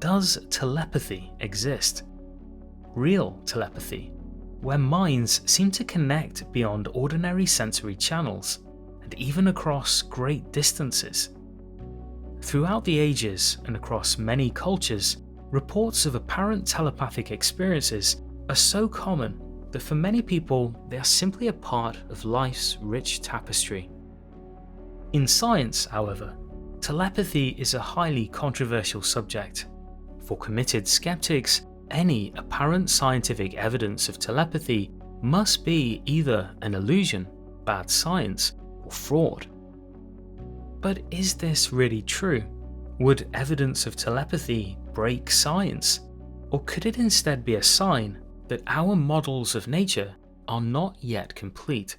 does telepathy exist? Real telepathy, where minds seem to connect beyond ordinary sensory channels and even across great distances. Throughout the ages and across many cultures, reports of apparent telepathic experiences are so common that for many people they are simply a part of life's rich tapestry. In science, however, telepathy is a highly controversial subject. For committed skeptics, any apparent scientific evidence of telepathy must be either an illusion, bad science, or fraud. But is this really true? Would evidence of telepathy break science? Or could it instead be a sign that our models of nature are not yet complete?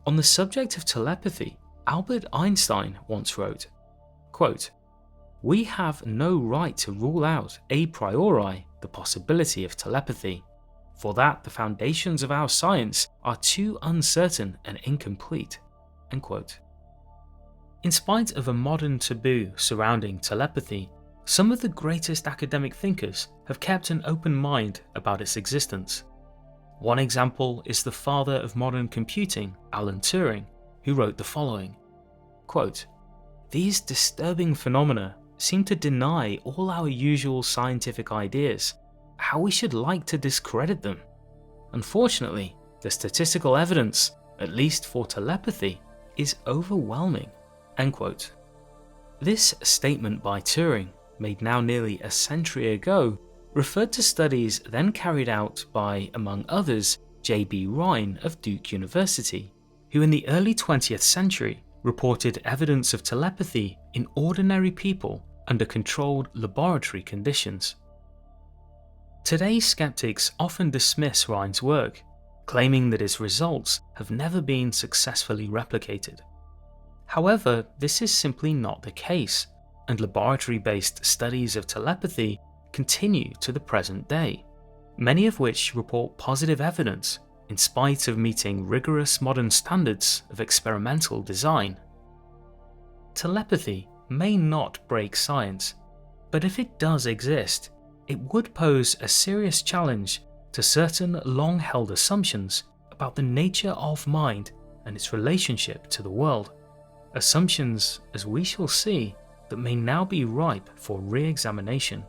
On the subject of telepathy, Albert Einstein once wrote, quote, "We have no right to rule out a priori the possibility of telepathy, for that the foundations of our science are too uncertain and incomplete." End quote. In spite of a modern taboo surrounding telepathy, some of the greatest academic thinkers have kept an open mind about its existence. One example is the father of modern computing, Alan Turing, who wrote the following, quote, "These disturbing phenomena seem to deny all our usual scientific ideas, how we should like to discredit them. Unfortunately, the statistical evidence, at least for telepathy, is overwhelming." End quote. This statement by Turing, made now nearly a century ago, referred to studies then carried out by, among others, J.B. Rhine of Duke University, who in the early 20th century reported evidence of telepathy in ordinary people under controlled laboratory conditions. Today, skeptics often dismiss Rhine's work, claiming that his results have never been successfully replicated. However, this is simply not the case, and laboratory-based studies of telepathy continue to the present day, many of which report positive evidence in spite of meeting rigorous modern standards of experimental design. Telepathy may not break science, but if it does exist, it would pose a serious challenge to certain long-held assumptions about the nature of mind and its relationship to the world. Assumptions, as we shall see, that may now be ripe for re-examination.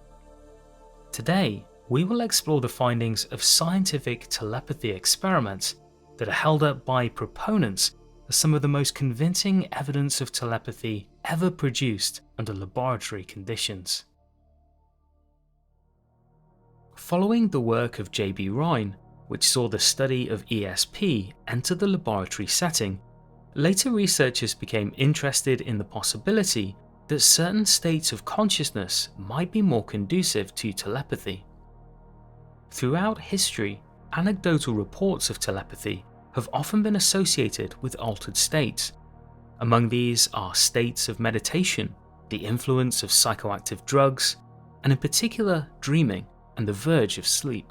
Today, we will explore the findings of scientific telepathy experiments that are held up by proponents as some of the most convincing evidence of telepathy ever produced under laboratory conditions. Following the work of J.B. Rhine, which saw the study of ESP enter the laboratory setting, later researchers became interested in the possibility that certain states of consciousness might be more conducive to telepathy. Throughout history, anecdotal reports of telepathy have often been associated with altered states. Among these are states of meditation, the influence of psychoactive drugs, and in particular dreaming and the verge of sleep.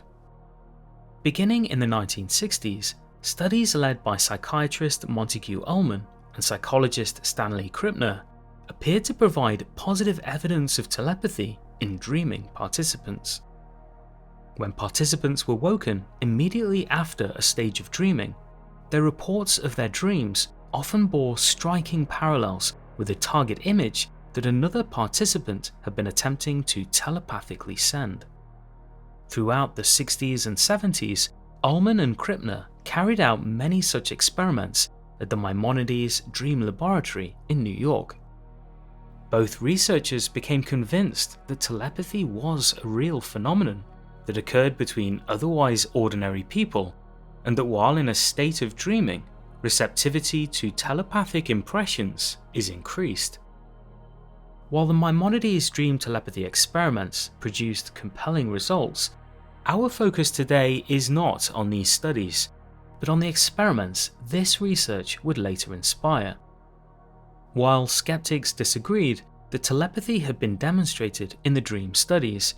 Beginning in the 1960s, studies led by psychiatrist Montague Ullman and psychologist Stanley Krippner appeared to provide positive evidence of telepathy in dreaming participants. When participants were woken immediately after a stage of dreaming, their reports of their dreams often bore striking parallels with the target image that another participant had been attempting to telepathically send. Throughout the 60s and 70s, Ullman and Krippner carried out many such experiments at the Maimonides Dream Laboratory in New York. Both researchers became convinced that telepathy was a real phenomenon that occurred between otherwise ordinary people, and that while in a state of dreaming, receptivity to telepathic impressions is increased. While the Maimonides dream telepathy experiments produced compelling results, our focus today is not on these studies, but on the experiments this research would later inspire. While skeptics disagreed that telepathy had been demonstrated in the dream studies,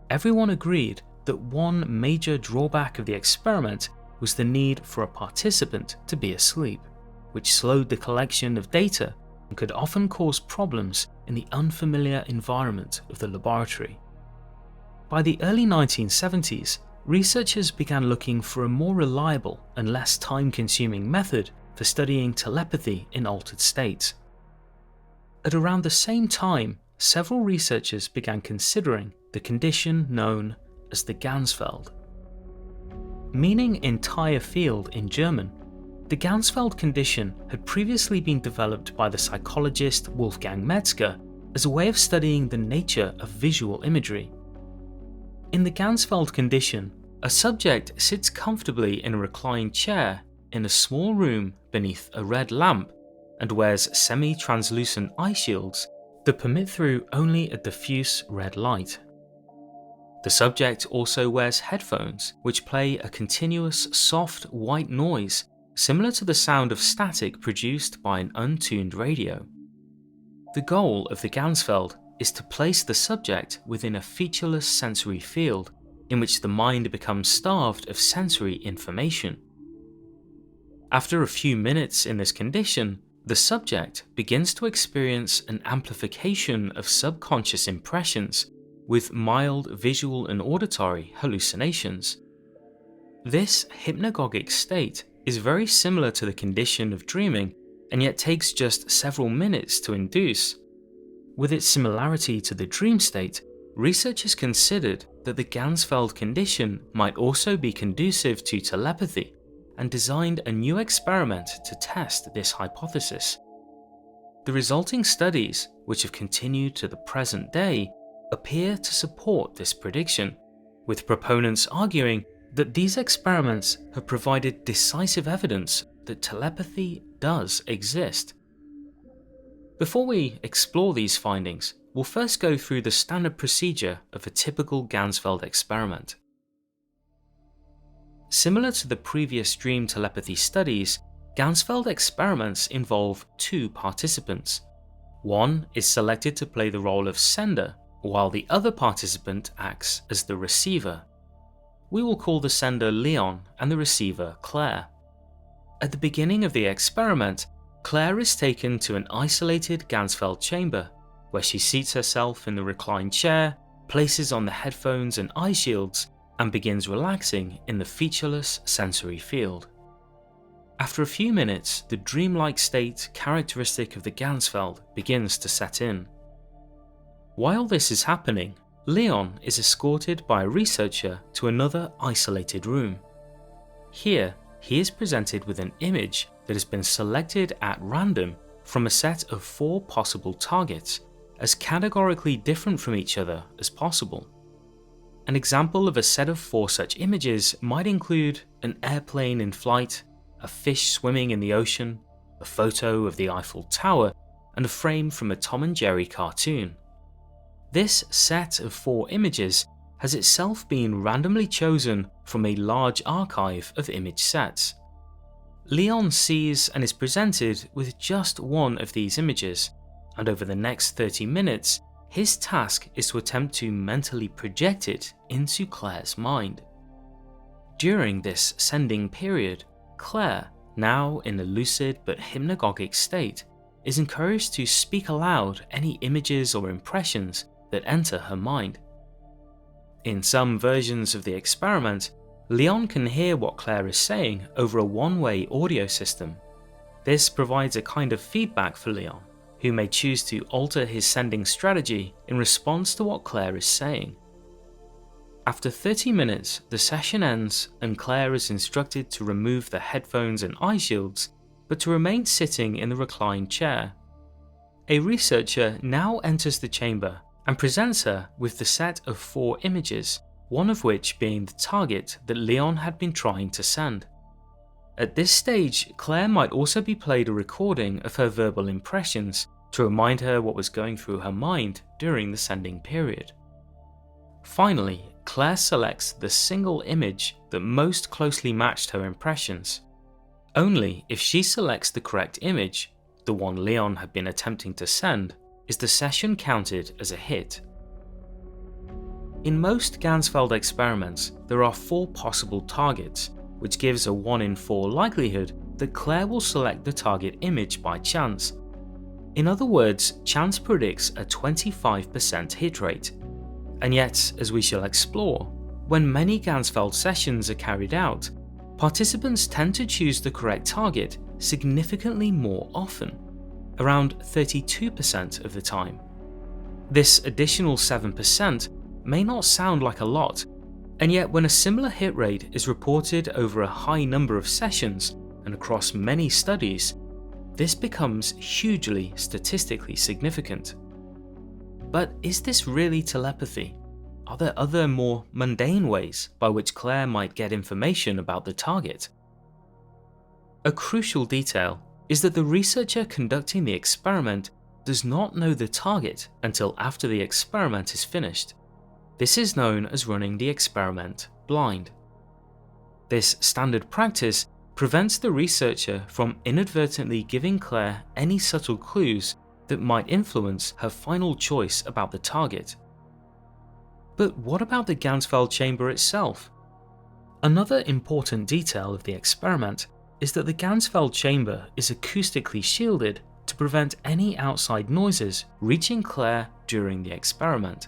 everyone agreed that one major drawback of the experiment was the need for a participant to be asleep, which slowed the collection of data and could often cause problems in the unfamiliar environment of the laboratory. By the early 1970s, researchers began looking for a more reliable and less time-consuming method for studying telepathy in altered states. At around the same time, several researchers began considering the condition known as the GANZFELD. Meaning entire field in German, the GANZFELD condition had previously been developed by the psychologist Wolfgang Metzger as a way of studying the nature of visual imagery. In the GANZFELD condition, a subject sits comfortably in a reclined chair in a small room beneath a red lamp and wears semi-translucent eye shields that permit through only a diffuse red light. The subject also wears headphones which play a continuous soft white noise similar to the sound of static produced by an untuned radio. The goal of the GANZFELD is to place the subject within a featureless sensory field in which the mind becomes starved of sensory information. After a few minutes in this condition, the subject begins to experience an amplification of subconscious impressions with mild visual and auditory hallucinations. This hypnagogic state is very similar to the condition of dreaming and yet takes just several minutes to induce. With its similarity to the dream state, researchers considered that the GANZFELD condition might also be conducive to telepathy and designed a new experiment to test this hypothesis. The resulting studies, which have continued to the present day, appear to support this prediction, with proponents arguing that these experiments have provided decisive evidence that telepathy does exist. Before we explore these findings, we'll first go through the standard procedure of a typical GANZFELD experiment. Similar to the previous dream telepathy studies, GANZFELD experiments involve two participants. One is selected to play the role of sender, while the other participant acts as the receiver. We will call the sender Leon and the receiver Claire. At the beginning of the experiment, Claire is taken to an isolated GANZFELD chamber, where she seats herself in the reclined chair, places on the headphones and eye shields, and begins relaxing in the featureless sensory field. After a few minutes, the dreamlike state characteristic of the GANZFELD begins to set in. While this is happening, Leon is escorted by a researcher to another isolated room. Here, he is presented with an image that has been selected at random from a set of 4 possible targets, as categorically different from each other as possible. An example of a set of 4 such images might include an airplane in flight, a fish swimming in the ocean, a photo of the Eiffel Tower, and a frame from a Tom and Jerry cartoon. This set of 4 images has itself been randomly chosen from a large archive of image sets. Leon sees and is presented with just one of these images, and over the next 30 minutes, his task is to attempt to mentally project it into Claire's mind. During this sending period, Claire, now in a lucid but hypnagogic state, is encouraged to speak aloud any images or impressions that enter her mind. In some versions of the experiment, Leon can hear what Claire is saying over a one-way audio system. This provides a kind of feedback for Leon, who may choose to alter his sending strategy in response to what Claire is saying. After 30 minutes, the session ends and Claire is instructed to remove the headphones and eye shields, but to remain sitting in the reclined chair. A researcher now enters the chamber and presents her with the set of 4 images, one of which being the target that Leon had been trying to send. At this stage, Claire might also be played a recording of her verbal impressions to remind her what was going through her mind during the sending period. Finally, Claire selects the single image that most closely matched her impressions. Only if she selects the correct image, the one Leon had been attempting to send, is the session counted as a hit. In most GANZFELD experiments, there are 4 possible targets, which gives a 1 in 4 likelihood that Claire will select the target image by chance. In other words, chance predicts a 25% hit rate. And yet, as we shall explore, when many GANZFELD sessions are carried out, participants tend to choose the correct target significantly more often, around 32% of the time. This additional 7% may not sound like a lot, and yet when a similar hit rate is reported over a high number of sessions and across many studies, this becomes hugely statistically significant. But is this really telepathy? Are there other more mundane ways by which Claire might get information about the target? A crucial detail is that the researcher conducting the experiment does not know the target until after the experiment is finished. This is known as running the experiment blind. This standard practice prevents the researcher from inadvertently giving Claire any subtle clues that might influence her final choice about the target. But what about the GANZFELD chamber itself? Another important detail of the experiment is that the GANZFELD chamber is acoustically shielded to prevent any outside noises reaching Claire during the experiment.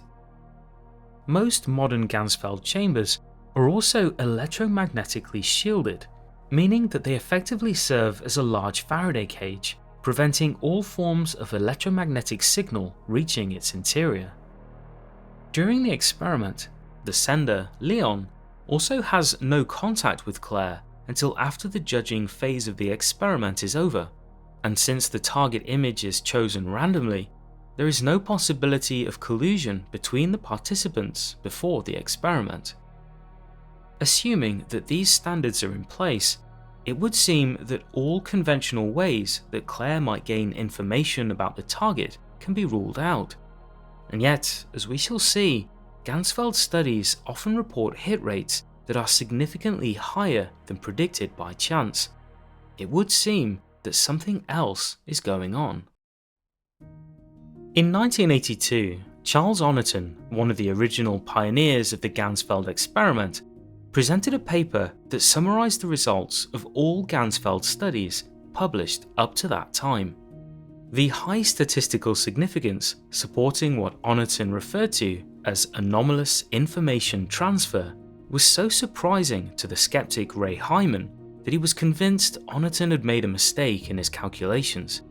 Most modern GANZFELD chambers are also electromagnetically shielded, meaning that they effectively serve as a large Faraday cage, preventing all forms of electromagnetic signal reaching its interior. During the experiment, the sender, Leon, also has no contact with Claire until after the judging phase of the experiment is over, and since the target image is chosen randomly, there is no possibility of collusion between the participants before the experiment. Assuming that these standards are in place, it would seem that all conventional ways that Claire might gain information about the target can be ruled out. And yet, as we shall see, GANZFELD studies often report hit rates that are significantly higher than predicted by chance. It would seem that something else is going on. In 1982, Charles Oniton, one of the original pioneers of the GANZFELD experiment, presented a paper that summarized the results of all GANZFELD studies published up to that time. The high statistical significance supporting what Oniton referred to as anomalous information transfer was so surprising to the skeptic Ray Hyman that he was convinced Oniton had made a mistake in his calculations.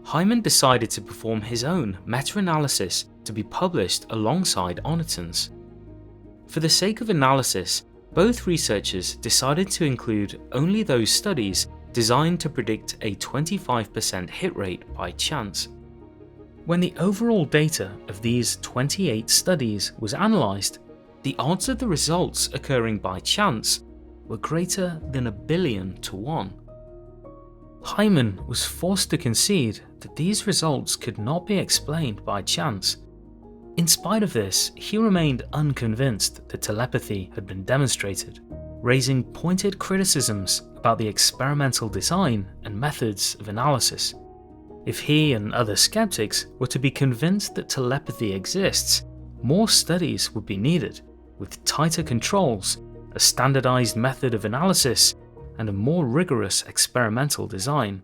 Hyman decided to perform his own meta-analysis to be published alongside Oniton's. For the sake of analysis, both researchers decided to include only those studies designed to predict a 25% hit rate by chance. When the overall data of these 28 studies was analysed, the odds of the results occurring by chance were greater than 1 billion to 1. Hyman was forced to concede that these results could not be explained by chance. In spite of this, he remained unconvinced that telepathy had been demonstrated, raising pointed criticisms about the experimental design and methods of analysis. If he and other skeptics were to be convinced that telepathy exists, more studies would be needed, with tighter controls, a standardized method of analysis, and a more rigorous experimental design.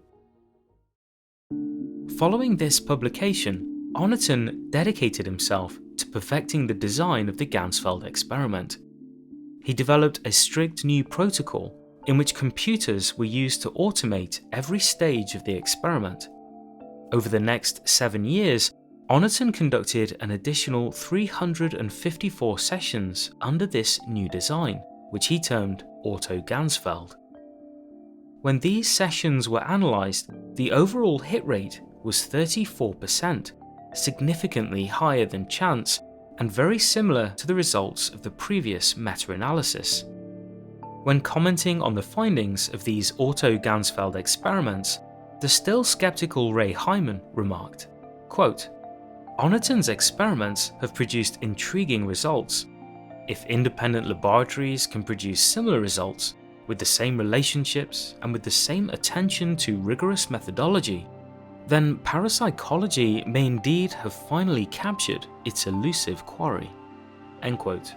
Following this publication, Oniton dedicated himself to perfecting the design of the GANZFELD experiment. He developed a strict new protocol in which computers were used to automate every stage of the experiment. Over the next 7 years, Oniton conducted an additional 354 sessions under this new design, which he termed Auto GANZFELD. When these sessions were analysed, the overall hit rate was 34%, significantly higher than chance and very similar to the results of the previous meta-analysis. When commenting on the findings of these Auto GANZFELD experiments, the still skeptical Ray Hyman remarked, quote, "Oniton's experiments have produced intriguing results. If independent laboratories can produce similar results, with the same relationships and with the same attention to rigorous methodology, then parapsychology may indeed have finally captured its elusive quarry." End quote.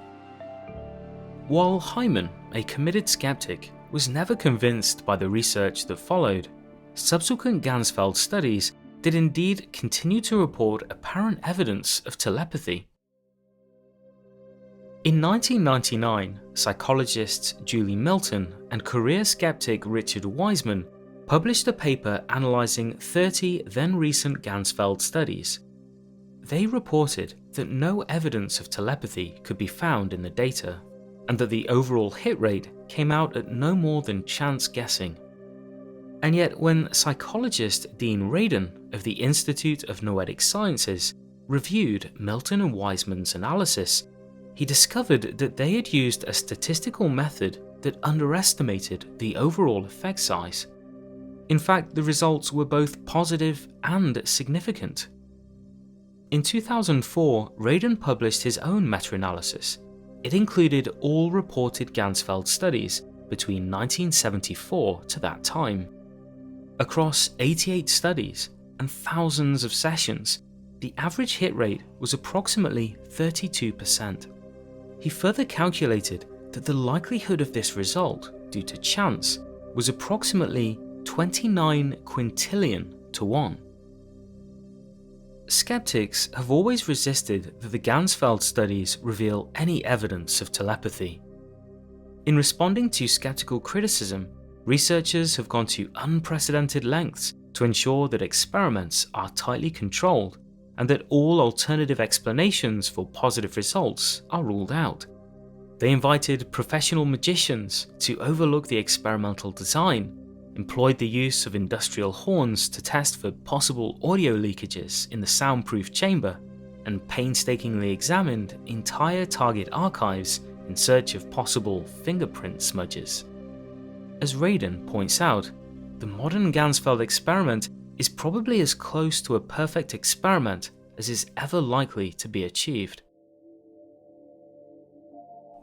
While Hyman, a committed skeptic, was never convinced by the research that followed, subsequent GANZFELD studies did indeed continue to report apparent evidence of telepathy. In 1999, psychologists Julie Milton and career skeptic Richard Wiseman published a paper analysing 30 then recent GANZFELD studies. They reported that no evidence of telepathy could be found in the data, and that the overall hit rate came out at no more than chance guessing. And yet when psychologist Dean Radin of the Institute of Noetic Sciences reviewed Milton and Wiseman's analysis, he discovered that they had used a statistical method that underestimated the overall effect size. In fact, the results were both positive and significant. In 2004, Radin published his own meta-analysis. It included all reported GANZFELD studies between 1974 to that time. Across 88 studies and thousands of sessions, the average hit rate was approximately 32%. He further calculated that the likelihood of this result, due to chance, was approximately 29 quintillion to 1. Skeptics have always resisted that the GANZFELD studies reveal any evidence of telepathy. In responding to skeptical criticism, researchers have gone to unprecedented lengths to ensure that experiments are tightly controlled and that all alternative explanations for positive results are ruled out. They invited professional magicians to overlook the experimental design, employed the use of industrial horns to test for possible audio leakages in the soundproof chamber, and painstakingly examined entire target archives in search of possible fingerprint smudges. As Radin points out, the modern GANZFELD experiment is probably as close to a perfect experiment as is ever likely to be achieved.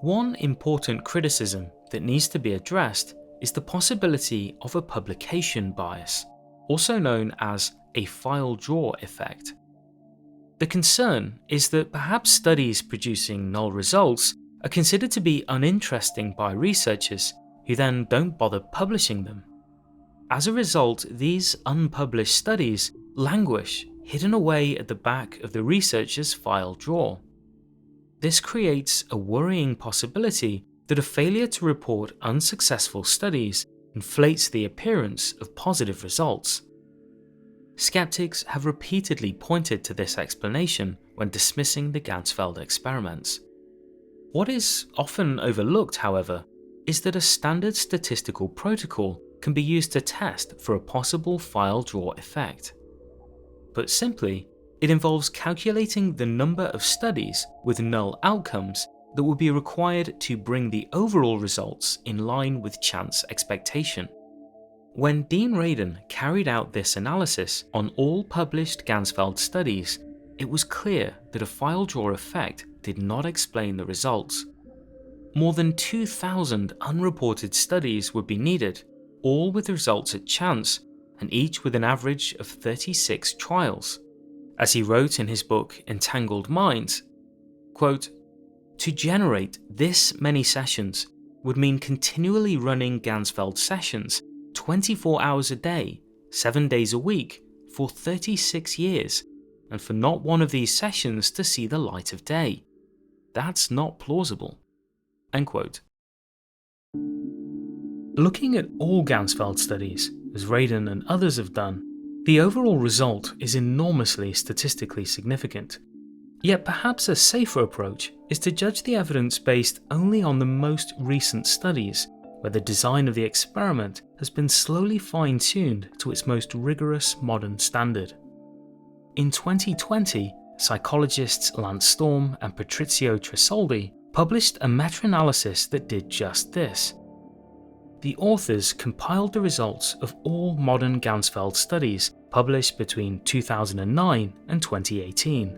One important criticism that needs to be addressed is the possibility of a publication bias, also known as a file drawer effect. The concern is that perhaps studies producing null results are considered to be uninteresting by researchers who then don't bother publishing them. As a result, these unpublished studies languish hidden away at the back of the researcher's file drawer. This creates a worrying possibility that a failure to report unsuccessful studies inflates the appearance of positive results. Skeptics have repeatedly pointed to this explanation when dismissing the GANZFELD experiments. What is often overlooked, however, is that a standard statistical protocol can be used to test for a possible file drawer effect. Put simply, it involves calculating the number of studies with null outcomes that will be required to bring the overall results in line with chance expectation. When Dean Radin carried out this analysis on all published GANZFELD studies, it was clear that a file drawer effect did not explain the results. More than 2,000 unreported studies would be needed, all with results at chance, and each with an average of 36 trials. As he wrote in his book Entangled Minds, quote, "To generate this many sessions would mean continually running GANZFELD sessions 24 hours a day, 7 days a week, for 36 years, and for not one of these sessions to see the light of day. That's not plausible." End quote. Looking at all GANZFELD studies, as Radin and others have done, the overall result is enormously statistically significant. Yet perhaps a safer approach is to judge the evidence based only on the most recent studies, where the design of the experiment has been slowly fine-tuned to its most rigorous modern standard. In 2020, psychologists Lance Storm and Patrizio Tresoldi published a meta-analysis that did just this. The authors compiled the results of all modern GANZFELD studies published between 2009 and 2018.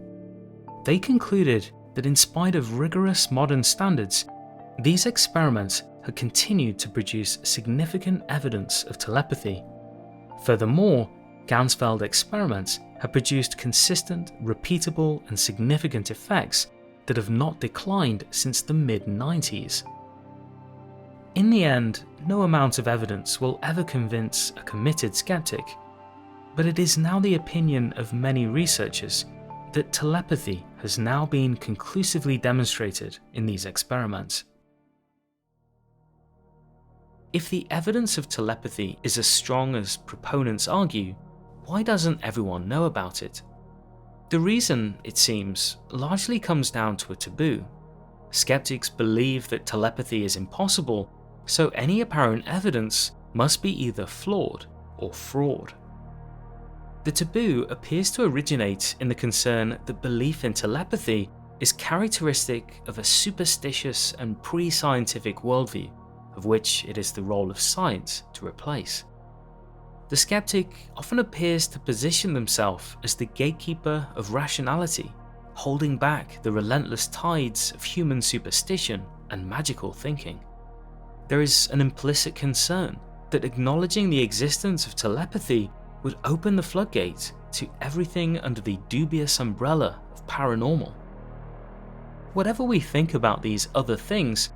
They concluded that in spite of rigorous modern standards, these experiments had continued to produce significant evidence of telepathy. Furthermore, GANZFELD experiments have produced consistent, repeatable, and significant effects that have not declined since the mid-90s. In the end, no amount of evidence will ever convince a committed skeptic. but it is now the opinion of many researchers that telepathy has now been conclusively demonstrated in these experiments. If the evidence of telepathy is as strong as proponents argue, why doesn't everyone know about it? The reason, it seems, largely comes down to a taboo. Skeptics believe that telepathy is impossible, so any apparent evidence must be either flawed or fraud. The taboo appears to originate in the concern that belief in telepathy is characteristic of a superstitious and pre-scientific worldview, of which it is the role of science to replace. The skeptic often appears to position themselves as the gatekeeper of rationality, holding back the relentless tides of human superstition and magical thinking. There is an implicit concern that acknowledging the existence of telepathy would open the floodgate to everything under the dubious umbrella of paranormal. Whatever we think about these other things,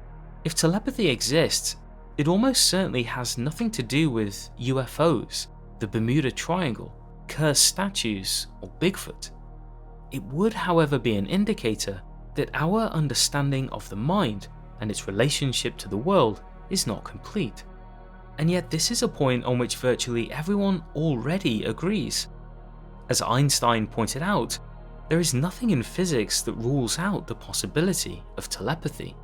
if telepathy exists, it almost certainly has nothing to do with UFOs, the Bermuda Triangle, cursed statues, or Bigfoot. It would, however, be an indicator that our understanding of the mind and its relationship to the world is not complete. And yet this is a point on which virtually everyone already agrees. As Einstein pointed out, there is nothing in physics that rules out the possibility of telepathy.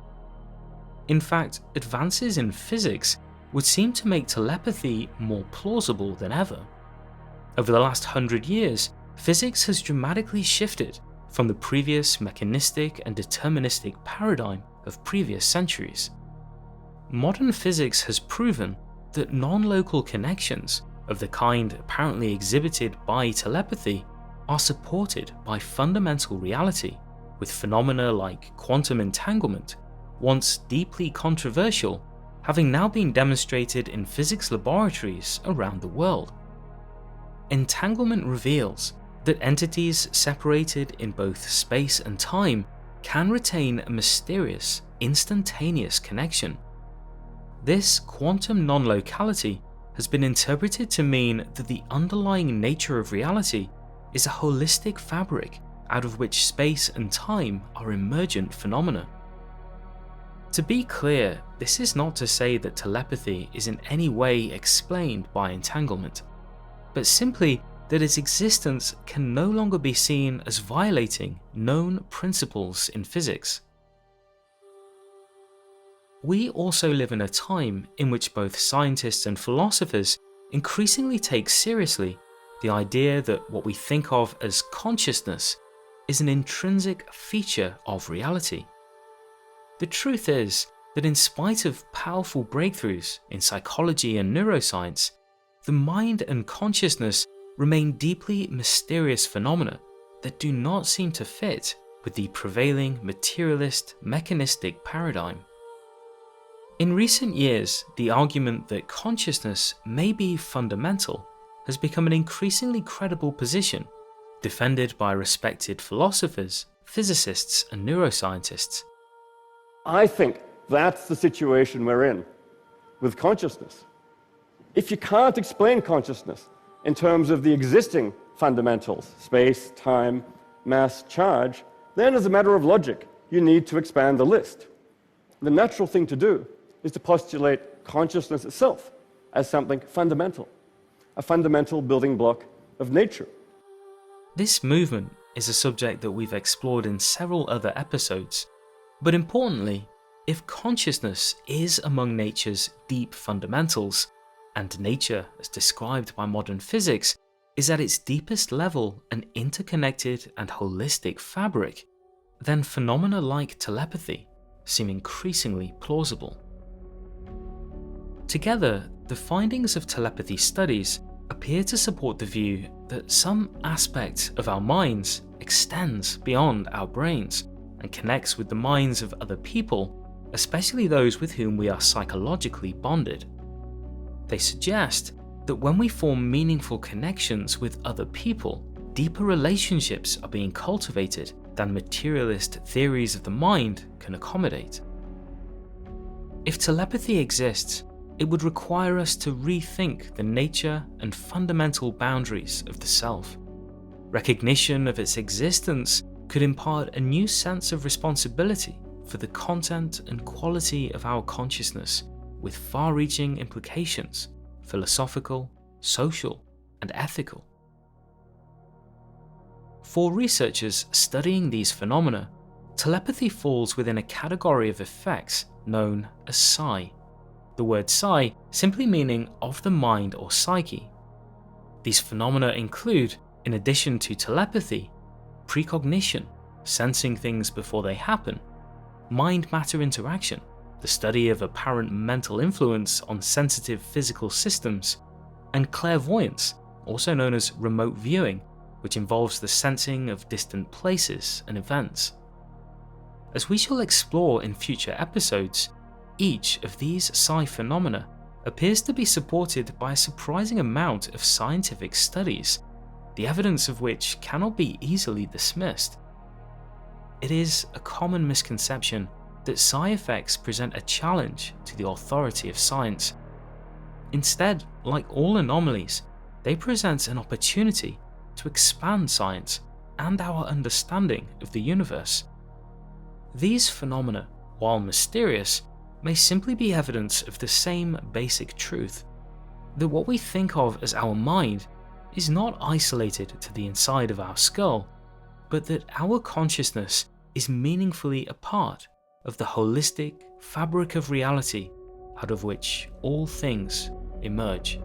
In fact, advances in physics would seem to make telepathy more plausible than ever. Over the last 100 years, physics has dramatically shifted from the previous mechanistic and deterministic paradigm of previous centuries. Modern physics has proven that non-local connections of the kind apparently exhibited by telepathy are supported by fundamental reality, with phenomena like quantum entanglement, once deeply controversial, having now been demonstrated in physics laboratories around the world. Entanglement reveals that entities separated in both space and time can retain a mysterious, instantaneous connection. This quantum non-locality has been interpreted to mean that the underlying nature of reality is a holistic fabric out of which space and time are emergent phenomena. To be clear, this is not to say that telepathy is in any way explained by entanglement, but simply that its existence can no longer be seen as violating known principles in physics. We also live in a time in which both scientists and philosophers increasingly take seriously the idea that what we think of as consciousness is an intrinsic feature of reality. The truth is that in spite of powerful breakthroughs in psychology and neuroscience, the mind and consciousness remain deeply mysterious phenomena that do not seem to fit with the prevailing materialist, mechanistic paradigm. In recent years, the argument that consciousness may be fundamental has become an increasingly credible position, defended by respected philosophers, physicists, and neuroscientists. I think that's the situation we're in with consciousness. If you can't explain consciousness in terms of the existing fundamentals, space, time, mass, charge, then as a matter of logic, you need to expand the list. The natural thing to do is to postulate consciousness itself as something fundamental, a fundamental building block of nature. This movement is a subject that we've explored in several other episodes, but importantly, if consciousness is among nature's deep fundamentals, and nature, as described by modern physics, is at its deepest level an interconnected and holistic fabric, then phenomena like telepathy seem increasingly plausible. Together, the findings of telepathy studies appear to support the view that some aspect of our minds extends beyond our brains and connects with the minds of other people, especially those with whom we are psychologically bonded. They suggest that when we form meaningful connections with other people, deeper relationships are being cultivated than materialist theories of the mind can accommodate. If telepathy exists, it would require us to rethink the nature and fundamental boundaries of the self. Recognition of its existence could impart a new sense of responsibility for the content and quality of our consciousness, with far-reaching implications, philosophical, social, and ethical. For researchers studying these phenomena, telepathy falls within a category of effects known as psi. The word psi simply meaning of the mind or psyche. These phenomena include, in addition to telepathy, precognition, sensing things before they happen, mind-matter interaction, the study of apparent mental influence on sensitive physical systems, and clairvoyance, also known as remote viewing, which involves the sensing of distant places and events. As we shall explore in future episodes, each of these psi phenomena appears to be supported by a surprising amount of scientific studies, the evidence of which cannot be easily dismissed. It is a common misconception that psi effects present a challenge to the authority of science. Instead, like all anomalies, they present an opportunity to expand science and our understanding of the universe. These phenomena, while mysterious, may simply be evidence of the same basic truth, that what we think of as our mind is not isolated to the inside of our skull, but that our consciousness is meaningfully a part of the holistic fabric of reality out of which all things emerge.